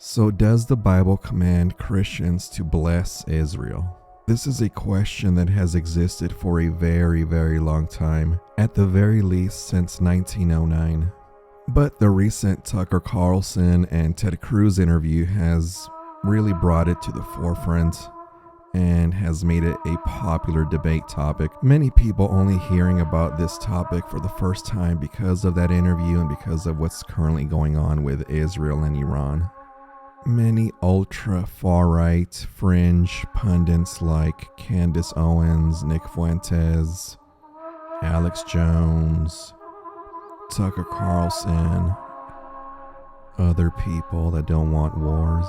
So does the Bible command Christians to bless Israel? This is a question that has existed for a very, very long time, at the very least since 1909. But the recent Tucker Carlson and Ted Cruz interview has really brought it to the forefront and has made it a popular debate topic. Many people only hearing about this topic for the first time because of that interview and because of what's currently going on with Israel and Iran. Many ultra-far-right fringe pundits like Candace Owens, Nick Fuentes, Alex Jones, Tucker Carlson, other people that don't want wars,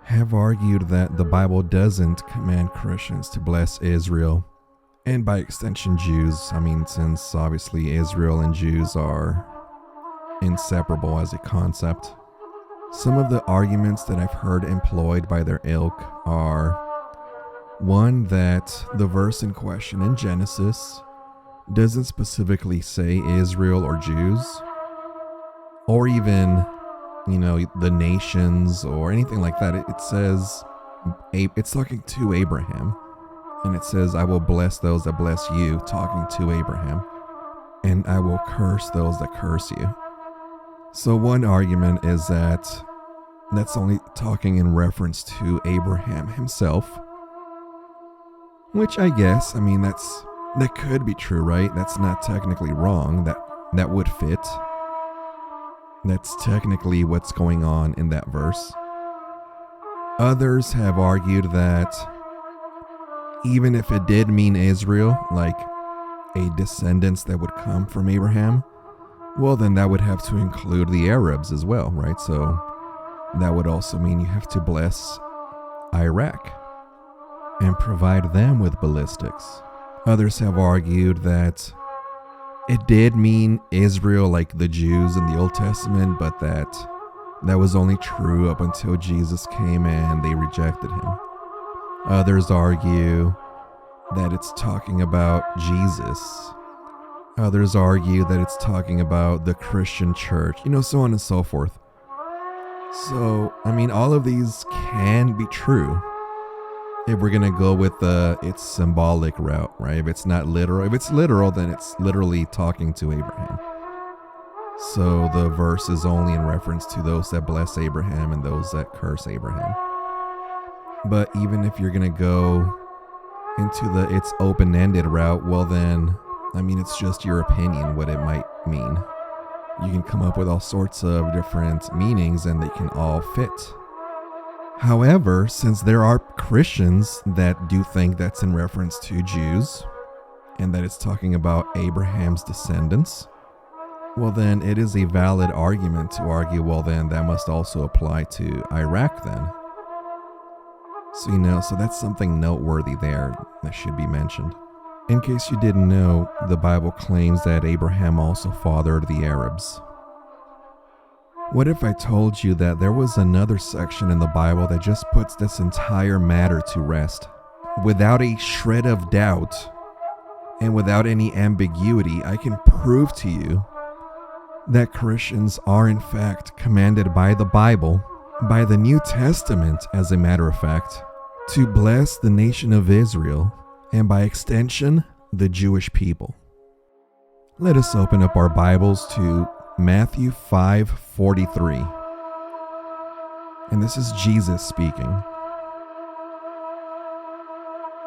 have argued that the Bible doesn't command Christians to bless Israel, and by extension Jews. Since obviously Israel and Jews are inseparable as a concept. Some of the arguments that I've heard employed by their ilk are, one, that the verse in question in Genesis doesn't specifically say Israel or Jews, or even, the nations or anything like that. It says, it's talking to Abraham, and it says, I will bless those that bless you, talking to Abraham, and I will curse those that curse you. So one argument is that that's only talking in reference to Abraham himself, which I guess, that could be true, right? That's not technically wrong. That would fit. That's technically what's going on in that verse. Others have argued that even if it did mean Israel, like a descendants that would come from Abraham, well, then that would have to include the Arabs as well, right? So that would also mean you have to bless Iraq and provide them with ballistics. Others have argued that it did mean Israel, like the Jews in the Old Testament, but that was only true up until Jesus came and they rejected him. Others argue that it's talking about Jesus. Others argue that it's talking about the Christian church, so on and so forth. So, all of these can be true if we're going to go with its symbolic route, right? If it's not literal. If it's literal, then it's literally talking to Abraham. So the verse is only in reference to those that bless Abraham and those that curse Abraham. But even if you're going to go into its open-ended route, well then, it's just your opinion what it might mean. You can come up with all sorts of different meanings and they can all fit. However, since there are Christians that do think that's in reference to Jews and that it's talking about Abraham's descendants, well then it is a valid argument to argue, well then that must also apply to Iraq then. So that's something noteworthy there that should be mentioned. In case you didn't know, the Bible claims that Abraham also fathered the Arabs. What if I told you that there was another section in the Bible that just puts this entire matter to rest? Without a shred of doubt and without any ambiguity, I can prove to you that Christians are in fact commanded by the Bible, by the New Testament as a matter of fact, to bless the nation of Israel and by extension, the Jewish people. Let us open up our Bibles to Matthew 5:43. And this is Jesus speaking.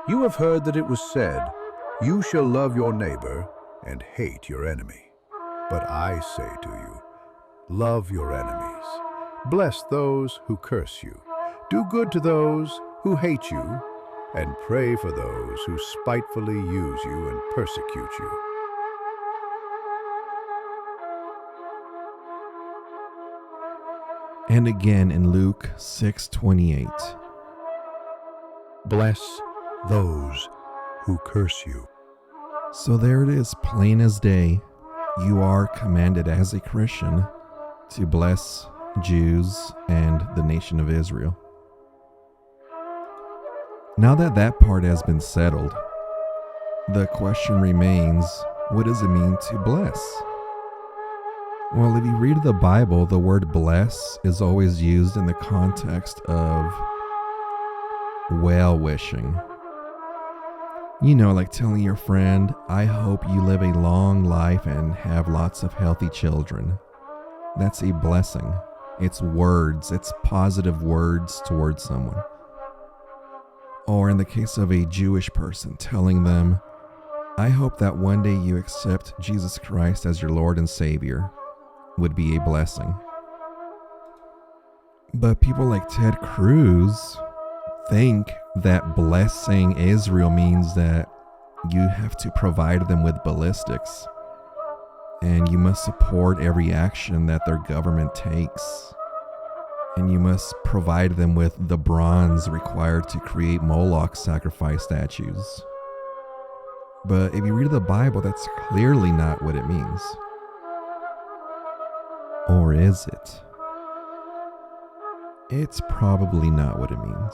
You have heard that it was said, you shall love your neighbor and hate your enemy. But I say to you, love your enemies. Bless those who curse you. Do good to those who hate you, and pray for those who spitefully use you and persecute you. And again in Luke 6:28. Bless those who curse you. So there it is, plain as day. You are commanded as a Christian to bless Jews and the nation of Israel. Now that part has been settled, the question remains, what does it mean to bless? Well, if you read the Bible, the word bless is always used in the context of well-wishing. You know, like telling your friend, I hope you live a long life and have lots of healthy children. That's a blessing. It's words, it's positive words towards someone. Or in the case of a Jewish person, telling them, I hope that one day you accept Jesus Christ as your Lord and Savior, would be a blessing. But people like Ted Cruz think that blessing Israel means that you have to provide them with ballistics and you must support every action that their government takes, and you must provide them with the bronze required to create Moloch sacrifice statues. But if you read the Bible, that's clearly not what it means. Or is it? It's probably not what it means.